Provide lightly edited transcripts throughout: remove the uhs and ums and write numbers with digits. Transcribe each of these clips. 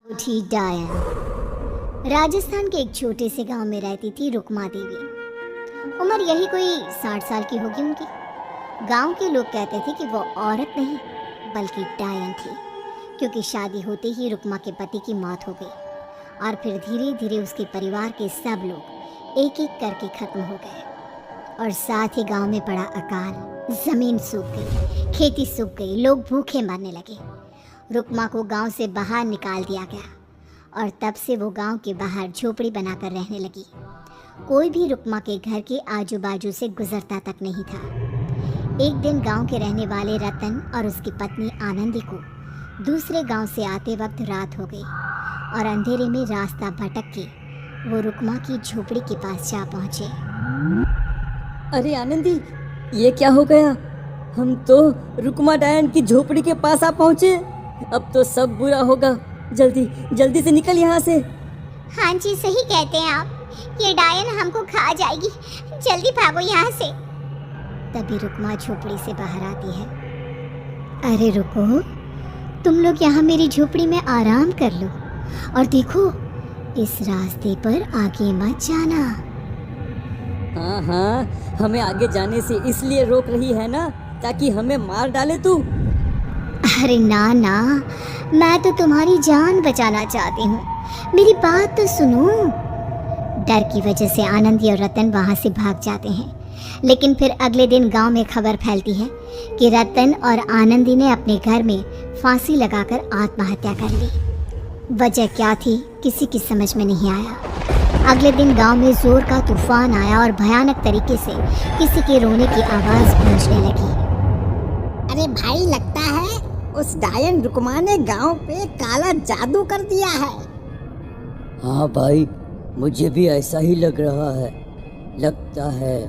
उठी डायन। राजस्थान के एक छोटे से गांव में रहती थी रुक्मा देवी। उम्र यही कोई 60 साल की होगी उनकी। गांव के लोग कहते थे कि वो औरत नहीं बल्कि डायन थी, क्योंकि शादी होते ही रुक्मा के पति की मौत हो गई और फिर धीरे धीरे उसके परिवार के सब लोग एक एक करके खत्म हो गए और साथ ही गांव में पड़ा अकाल। जमीन सूख गई, खेती सूख गई, लोग भूखे मरने लगे। रुक्मा को गांव से बाहर निकाल दिया गया और तब से वो गांव के बाहर झोपड़ी बनाकर रहने लगी। कोई भी रुक्मा के घर के आजू बाजू से गुजरता तक नहीं था। एक दिन गांव के रहने वाले रतन और उसकी पत्नी आनंदी को दूसरे गांव से आते वक्त रात हो गई और अंधेरे में रास्ता भटक के वो रुक्मा की झोपड़ी के पास जा पहुंचे। अरे आनंदी, ये क्या हो गया? हम तो रुक्मा डायन की झोपड़ी के पास आ पहुंचे। अब तो सब बुरा होगा। जल्दी जल्दी से निकल यहाँ से। हाँ जी, सही कहते हैं आप। ये डायन हमको खा जाएगी, जल्दी भागो यहाँ से। तभी रुक्मा झोपड़ी से बाहर आती है। अरे रुको, तुम लोग यहाँ मेरी झोपड़ी में आराम कर लो और देखो, इस रास्ते पर आगे मत जाना। हाँ हाँ, हमें आगे जाने से इसलिए रोक रही है ना, ताकि हमें मार डाले तू? अरे ना ना, मैं तो तुम्हारी जान बचाना चाहती हूँ, मेरी बात तो सुनो। डर की वजह से आनंदी और रतन वहाँ से भाग जाते हैं, लेकिन फिर अगले दिन गांव में खबर फैलती है कि रतन और आनंदी ने अपने घर में फांसी लगाकर आत्महत्या कर ली। वजह क्या थी किसी की समझ में नहीं आया। अगले दिन गांव में जोर का तूफान आया और भयानक तरीके से किसी के रोने की आवाज़ गूंजने लगी। अरे भाई, लगता है उस डायन रुक्मा ने गांव पे काला जादू कर दिया है। हाँ भाई, मुझे भी ऐसा ही लग रहा है। लगता है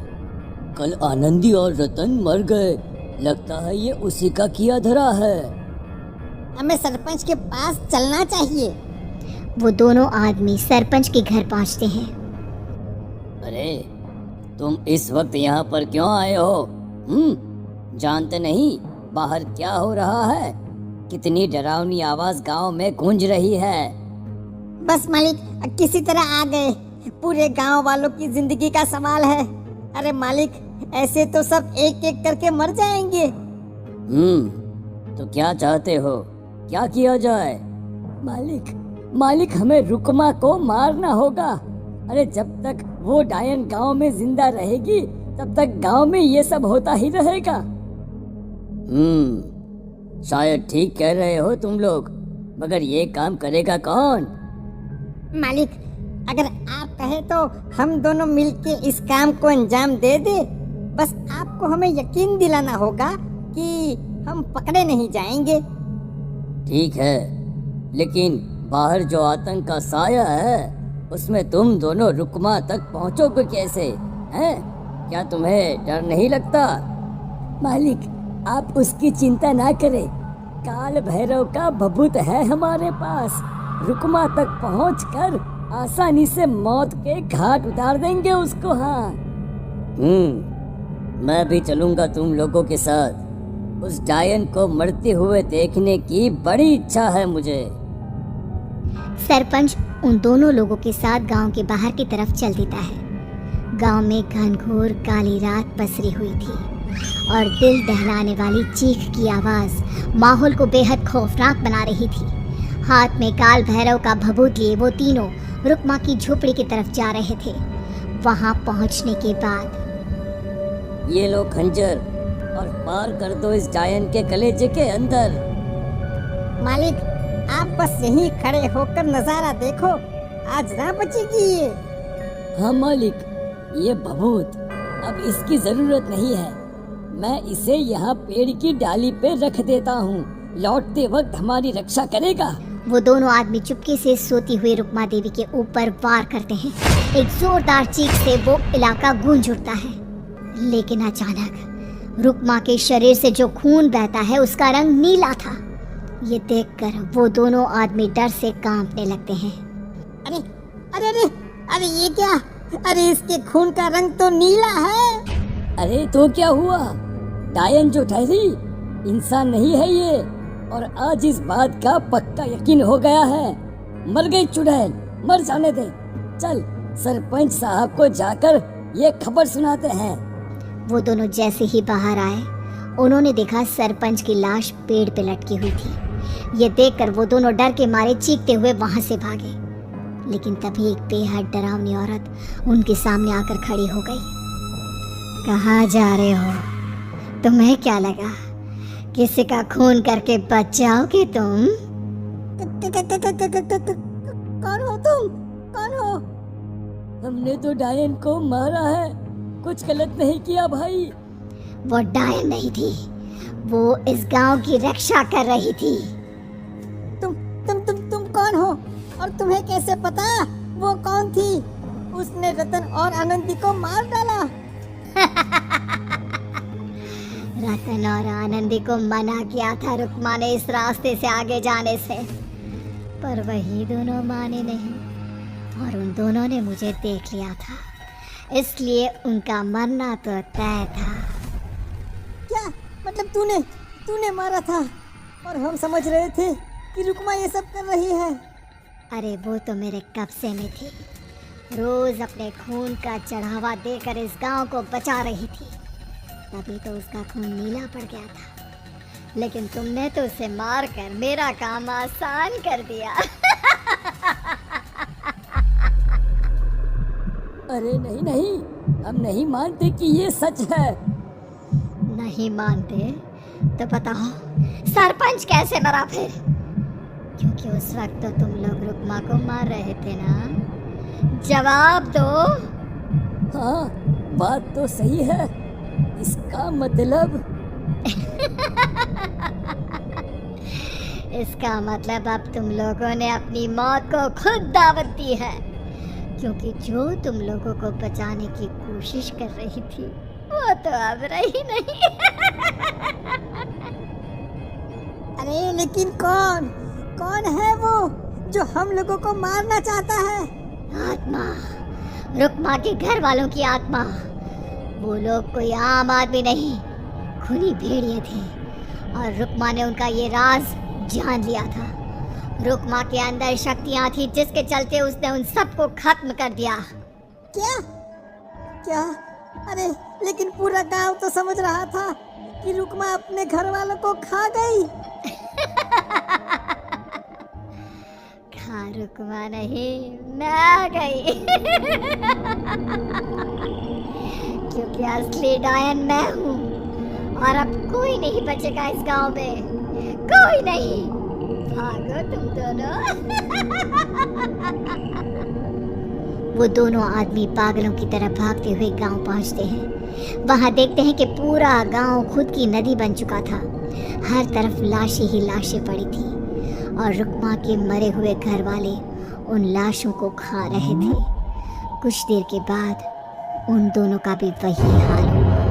कल आनंदी और रतन मर गए। लगता है ये उसी का किया धरा है। हमें सरपंच के पास चलना चाहिए। वो दोनों आदमी सरपंच के घर पहुंचते हैं। अरे, तुम इस वक्त यहाँ पर क्यों आए हो? जानते नहीं बाहर क्या हो रहा है? कितनी डरावनी आवाज गांव में गूंज रही है। बस मालिक, किसी तरह आ गए। पूरे गांव वालों की जिंदगी का सवाल है। अरे मालिक, ऐसे तो सब एक एक करके मर जाएंगे। तो क्या चाहते हो? क्या किया जाए? मालिक, हमें रुक्मा को मारना होगा। अरे जब तक वो डायन गांव में जिंदा रहेगी तब तक गांव में ये सब होता ही रहेगा। शायद ठीक कह रहे हो तुम लोग, मगर ये काम करेगा कौन? मालिक, अगर आप कहे तो हम दोनों मिलके इस काम को अंजाम दे दे। बस आपको हमें यकीन दिलाना होगा कि हम पकड़े नहीं जाएंगे। ठीक है, लेकिन बाहर जो आतंक का साया है उसमें तुम दोनों रुक्मा तक पहुंचोगे कैसे? हैं? क्या तुम्हें डर नहीं लगता? मालिक, आप उसकी चिंता ना करें। काल भैरव का भभूत है हमारे पास। रुक्मा तक पहुंचकर आसानी से मौत के घाट उतार देंगे उसको। हाँ, मैं भी चलूंगा तुम लोगों के साथ। उस डायन को मरते हुए देखने की बड़ी इच्छा है मुझे। सरपंच उन दोनों लोगों के साथ गांव के बाहर की तरफ चल देता है। गांव में घनघोर काली रात पसरी हुई थी और दिल दहलाने वाली चीख की आवाज माहौल को बेहद खौफनाक बना रही थी। हाथ में काल भैरव का भभूत लिए वो तीनों रुक्मा की झोपड़ी की तरफ जा रहे थे। वहां पहुंचने के बाद, ये लो खंजर और पार कर दो इस डायन के कलेजे के अंदर। मालिक, आप बस यहीं खड़े होकर नजारा देखो, आज ना बचेगी ये। हाँ मालिक, ये भभूत अब इसकी जरूरत नहीं है। मैं इसे यहाँ पेड़ की डाली पे रख देता हूँ, लौटते वक्त हमारी रक्षा करेगा। वो दोनों आदमी चुपके से सोती हुई रुक्मा देवी के ऊपर वार करते हैं। एक जोरदार चीख से वो इलाका गूंज उठता है, लेकिन अचानक रुक्मा के शरीर से जो खून बहता है उसका रंग नीला था। ये देखकर वो दोनों आदमी डर से कांपने लगते हैं। अरे अरे अरे अरे, ये क्या? अरे इसके खून का रंग तो नीला है। अरे तो क्या हुआ? डायन जो ठहरी इंसान नहीं है ये, और आज इस बात का पक्का यकीन हो गया है। मर गई चुड़ैल, मर जाने दे। चल सरपंच साहब को जाकर ये खबर सुनाते हैं। वो दोनों जैसे ही बाहर आए, उन्होंने देखा सरपंच की लाश पेड़ पे लटकी हुई थी। ये देखकर वो दोनों डर के मारे चीखते हुए वहां से भागे। लेकिन तभी एक बेहद डरावनी औरत उनके सामने आकर खड़ी हो गई। कहाँ जा रहे हो? तुम्हें क्या लगा किसी का खून करके बच जाओगे तुम? कौन हो तुम? कौन हो? हमने तो डायन को मारा है, कुछ गलत नहीं किया भाई। वो डायन नहीं थी, वो इस गांव की रक्षा कर रही थी। तुम कौन हो? और तुम्हें कैसे पता वो कौन थी? उसने रतन और आनंदी को मार डाला। रतन और आनंदी को मना किया था रुक्मा ने इस रास्ते से आगे जाने से, पर वही दोनों माने नहीं और उन दोनों ने मुझे देख लिया था, इसलिए उनका मरना तो तय था। क्या मतलब तूने मारा था? और हम समझ रहे थे कि रुक्मा ये सब कर रही है। अरे वो तो मेरे कब्जे में थी, रोज अपने खून का चढ़ावा देकर इस गांव को बचा रही थी, तभी तो उसका खून नीला पड़ गया था। लेकिन तुमने तो उसे मारकर मेरा काम आसान कर दिया। अरे नहीं नहीं, हम नहीं मानते कि ये सच है। नहीं मानते तो बताओ सरपंच कैसे मरा फिर? क्योंकि उस वक्त तो तुम लोग रुक्मा को मार रहे थे ना, जवाब दो। हाँ बात तो सही है, इसका मतलब इसका मतलब अब तुम लोगों ने अपनी मौत को खुद दावत दी है, क्योंकि जो तुम लोगों को बचाने की कोशिश कर रही थी वो तो अब रही नहीं। अरे लेकिन कौन है वो जो हम लोगों को मारना चाहता है? आत्मा, रुक्मा के घर वालों की आत्मा। वो लोग कोई आम आदमी नहीं, खूनी भेड़िए थे और रुक्मा ने उनका ये राज जान लिया था। रुक्मा के अंदर शक्तियां थी जिसके चलते उसने उन सबको खत्म कर दिया। क्या? अरे लेकिन पूरा गांव तो समझ रहा था कि रुक्मा अपने घर वालों को खा गई। खा रुक्मा नहीं, मैं आ गई। क्योंकि असली डायन मैं हूँ और अब कोई नहीं बचेगा इस गांव में, कोई नहीं। भागो तुम दोनों। वो दोनों आदमी पागलों की तरह भागते हुए गांव पहुंचते हैं। वहां देखते हैं कि पूरा गांव खुद की नदी बन चुका था। हर तरफ लाशें ही लाशें पड़ी थी और रुक्मा के मरे हुए घर वाले उन लाशों को खा रहे थे। कुछ देर के बाद उन दोनों का भी वही हाल हुआ।